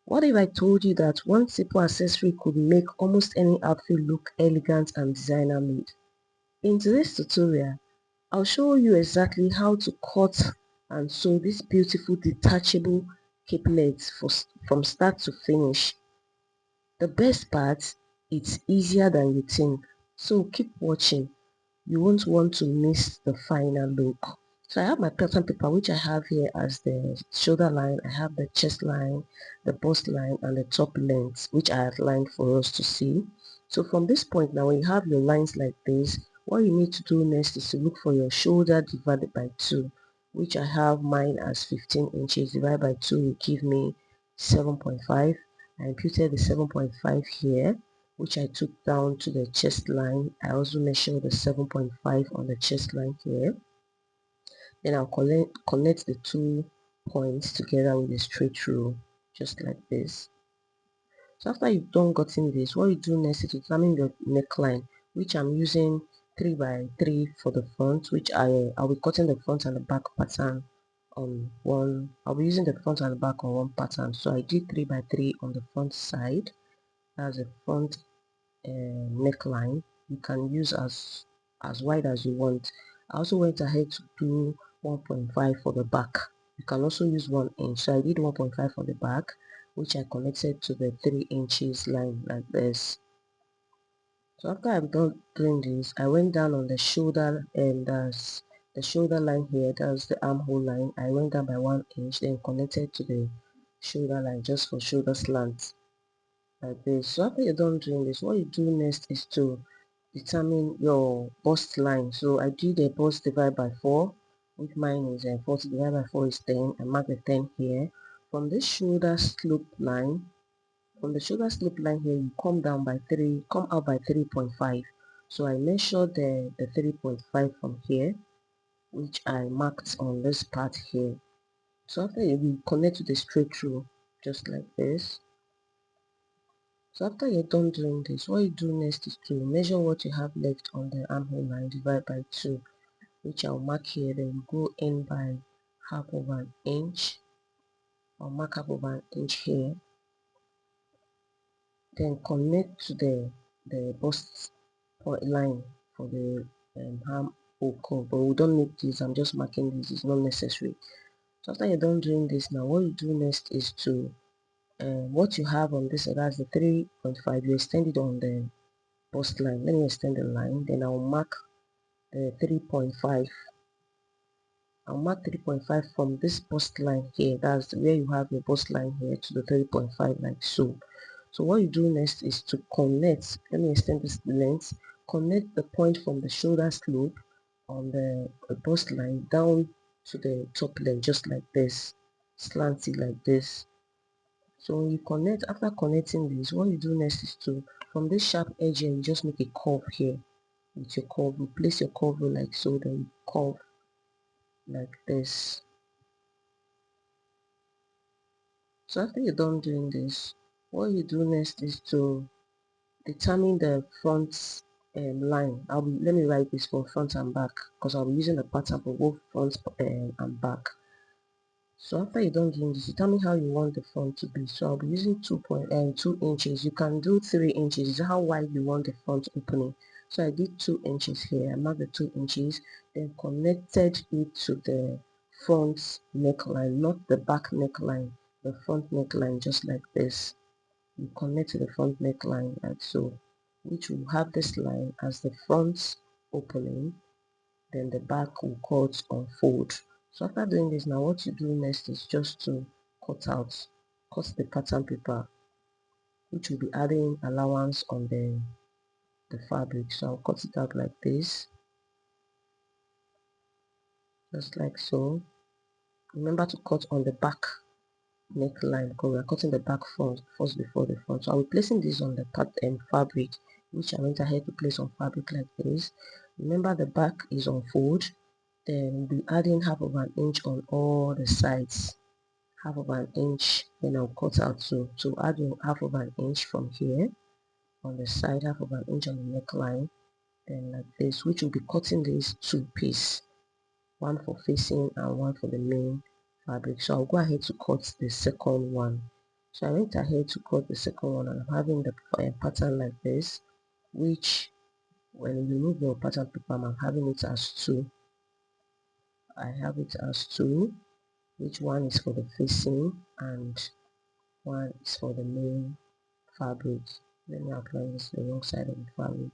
What if I told you that one simple accessory could make almost any outfit look elegant and designer made? In today's tutorial, I'll show you exactly how to cut and sew this beautiful detachable capelet from start to finish. The best part, it's easier than you think, so keep watching. You won't want to miss the final look. So I have my pattern paper, which I have here as the shoulder line. I have the chest line, the bust line, and the top length, which I outlined for us to see. So from this point now, when you have your lines like this, what you need to do next is to look for your shoulder divided by 2, which I have mine as 15 inches divided by 2 will give me 7.5. I imputed the 7.5 here, which I took down to the chest line. I also measured the 7.5 on the chest line here. Then I'll connect the 2 points together with a straight rule, just like this. So after you've done gotten this, what you do next is to determine the neckline, which I'm using 3 by 3 for the front, which I'll be cutting the front and the back pattern on one. I'll be using the front and the back on one pattern. So I did 3 by 3 on the front side. That's the front neckline. You can use as wide as you want. I also went ahead to do 1.5 for the back. You can also use 1 inch. So I did 1.5 for the back, which I connected to the 3 inches line like this. So after I'm done doing this, I went down on the shoulder, and that's the shoulder line here, that's the armhole line. I went down by 1 inch, then connected to the shoulder line just for shoulder slant like this. So after you're done doing this, what you do next is to determine your bust line. So I did a bust divided by 4, which mine is 40 divided by 4 is 10. I mark the 10 here. From this shoulder slope line, from the shoulder slope line here, you come down by 3, come out by 3.5. So I measured the 3.5 from here, which I marked on this part here. So after you connect to the straight rule, just like this. So after you're done doing this, what you do next is to measure what you have left on the armhole line, divide by 2, which I'll mark here. Then go in by half of an inch. I'll mark half of an inch here. Then connect to the bust point line for the armhole curve. But we don't need this. I'm just marking this. It's not necessary. So after you're done doing this, now what you do next is to what you have on this, that's the 3.5, you extend it on the bust line. Let me extend the line, then I'll mark the 3.5. I'll mark 3.5 from this bust line here, that's where you have your bust line here, to the 3.5 like so. So what you do next is to connect, let me extend this length, connect the point from the shoulder slope on the bust line down to the top length, just like this, slanty like this. So when you connect, after connecting this, what you do next is to, from this sharp edge here, you just make a curve here with your curve. You place your curve like so, then you curve like this. So after you're done doing this, what you do next is to determine the front line. Let me write this for front and back, because I'll be using the pattern for both front and back. So after you're done doing this, determine how you want the front to be. So I'll be using 2 inches. You can do 3 inches. This is how wide you want the front opening. So I did 2 inches here. I marked the 2 inches, then connected it to the front neckline, not the back neckline, the front neckline, just like this. You connect to the front neckline like so, which will have this line as the front opening, then the back will cut unfold. So after doing this, now what you do next is just to cut the pattern paper, which will be adding allowance on the fabric. So I'll cut it out like this, just like so. Remember to cut on the back neckline, because we're cutting the back front first before the front. So I'll be placing this on the fabric, which I went ahead to place on fabric like this. Remember the back is on fold, then we'll be adding half of an inch on all the sides, half of an inch. Then I'll cut out to add your half of an inch from here on the side, half of an inch on the neckline, then like this, which will be cutting these 2 pieces, one for facing and one for the main fabric. So I'll go ahead to cut the second one. So I went ahead to cut the second one, and I'm having the pattern like this, which when you remove your pattern paper, I'm having it as two. I have it as two, which one is for the facing and one is for the main fabric. Let me apply this to the wrong side of the fabric.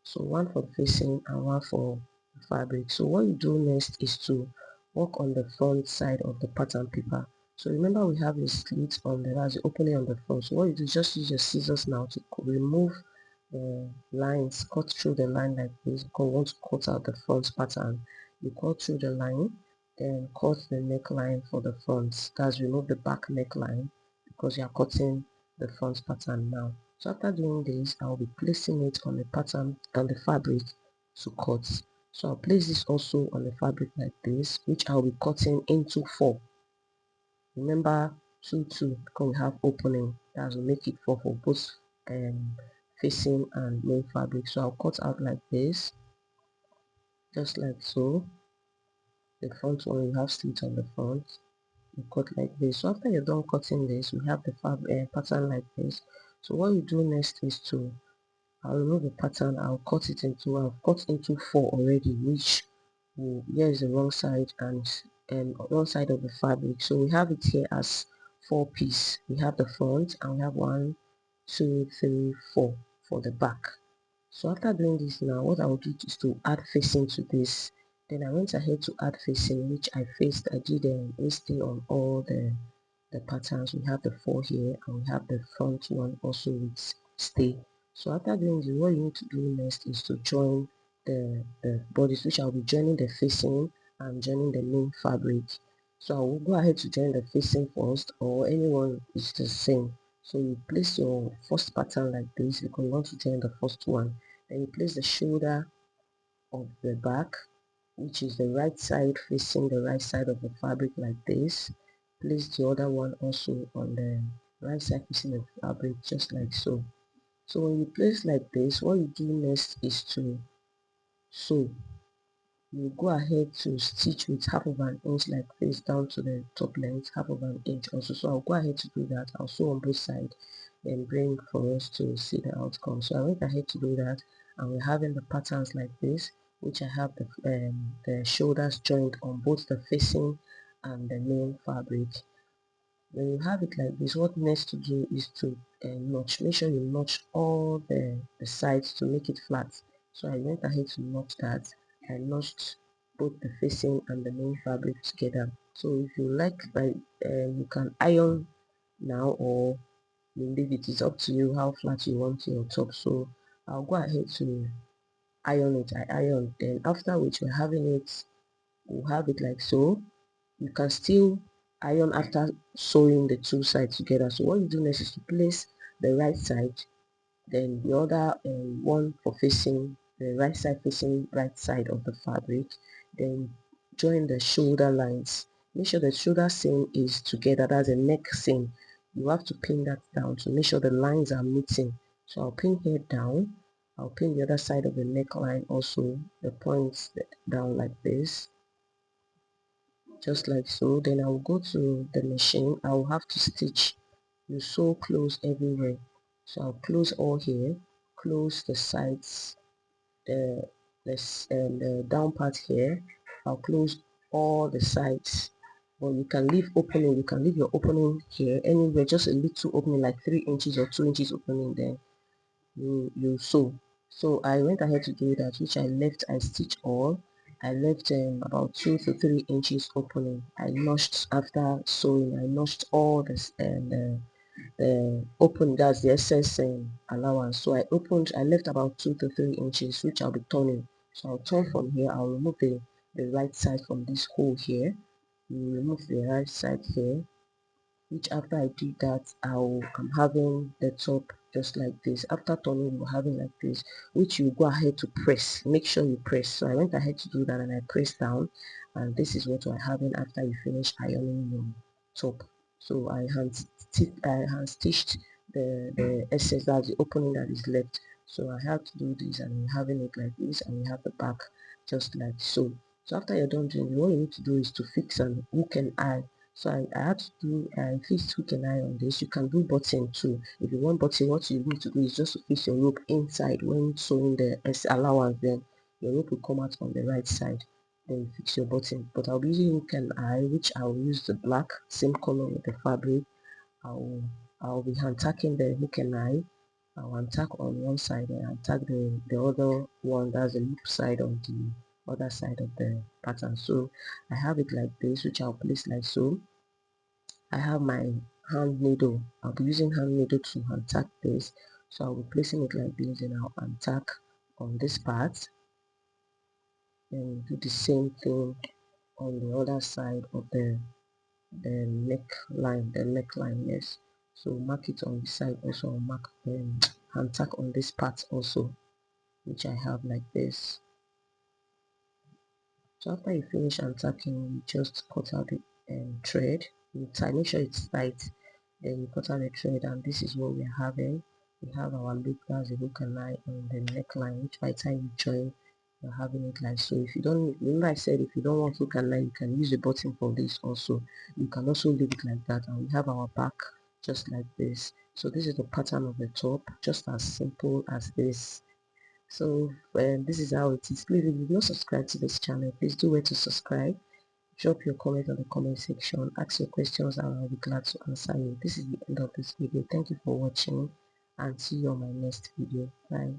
So one for the facing and one for the fabric. So what you do next is to work on the front side of the pattern paper. So remember, we have a slit on that's the opening on the front. So what you do is just use your scissors now to remove the lines, cut through the line like this. Because you want to cut out the front pattern, you cut through the line, then cut the neckline for the front. That's remove the back neckline because you are cutting the front pattern now. So after doing this, I'll be placing it on the pattern on the fabric to cut. So I'll place this also on the fabric like this, which I'll be cutting into 4. Remember, 2 because we have opening, that will make it 4 for both facing and main fabric. So I'll cut out like this, just like so. The front one, you have slit on the front, you cut like this. So after you're done cutting this, we have the fabric pattern like this. So what you do next is to, I'll remove the pattern, I'll cut it into, I've cut into 4 already, which here is the wrong side and wrong side of the fabric. So we have it here as 4 piece. We have the front and we have 1, 2, 3, 4 for the back. So after doing this now, what I will do is to add facing to this. Then I went ahead to add facing, which I did a stay on all the patterns. We have the 4 here and we have the front one also with stay. So after doing this, what you need to do next is to join the bodies, which I'll be joining the facing and joining the main fabric. So I will go ahead to join the facing first, or anyone is the same. So you place your first pattern like this because you want to join the first one. Then you place the shoulder of the back, which is the right side facing the right side of the fabric like this. Place the other one also on the right side facing the fabric, just like so. So when you place like this, what you do next is to sew. You go ahead to stitch with half of an inch like this down to the top length, half of an inch also. So I'll go ahead to do that. I'll sew on both sides and bring for us to see the outcome. So I went ahead to do that, and we're having the patterns like this, which I have the shoulders joined on both the facing and the main fabric. When you have it like this, what next to do is to notch. Make sure you notch all the sides to make it flat. So I went ahead to notch that. I notched both the facing and the main fabric together. So if you like, you can iron now, or you leave it. It's up to you how flat you want your top. So I'll go ahead to iron it. I iron, then after which we're having it, we'll have it like so. You can still iron after sewing the two sides together. So what you do next is to place the right side, then the other one for facing the right side, facing right side of the fabric, then join the shoulder lines. Make sure the shoulder seam is together, that's a neck seam. You have to pin that down to make sure the lines are meeting. So I'll pin here down, I'll pin the other side of the neckline also, the points down like this, just like so. Then I'll go to the machine. I'll have to stitch. You sew close everywhere. So I'll close all here, close the sides, the the down part here. I'll close all the sides, but you can leave opening. You can leave your opening here anywhere, just a little opening like 3 inches or 2 inches opening there. You sew. So I went ahead to do that, which I stitched all. I left about 2 to 3 inches opening. I notched after sewing. I notched all this and open, that's the excess allowance. So I left about 2 to 3 inches, which I'll be turning. So I'll turn from here. I'll remove the right side from this hole here. You remove the right side here, which after I do that, I'm having the top just like this. After turning, you're having like this, which you go ahead to press. Make sure you press. So I went ahead to do that, and I pressed down, and this is what we're having after you finish ironing your top. So I hand stitched the excess, that's the opening that is left. So I have to do this, and we're having it like this, and we have the back just like so. So after you're done doing, what you need to do is to fix and hook an eye. So I had to do fix hook and eye on this. You can do button too. If you want button, what you need to do is just to fix your rope inside when sewing the allowance. Then your rope will come out on the right side. Then you fix your button. But I'll be using hook and eye, which I'll use the black same color with the fabric. I'll be hand tacking the hook and eye. I'll untack on one side and untack the other one, that's the loop side on the other side of the pattern. So I have it like this, which I'll place like so. I have my hand needle. I'll be using hand needle to untack this. So I'll be placing it like this and I'll untack on this part and do the same thing on the other side of the neckline. Yes, so mark it on the side. Also mark and tack on this part also, which I have like this. So after you finish untacking, you just cut out the thread. You tie, make sure it's tight, then you cut out the thread, and this is what we're having. We have our loop, that's the hook and eye on the neckline, which by the time you join, you're having it like so. If you don't, remember I said if you don't want hook and eye, you can use the button for this also. You can also leave it like that, and we have our back just like this. So this is the pattern of the top, just as simple as this. So this is how it is. Please, if you've not subscribed to this channel, please do wait to subscribe. Drop your comment on the comment section, ask your questions, and I'll be glad to answer you. This is the end of this video. Thank you for watching, and see you on my next video. Bye.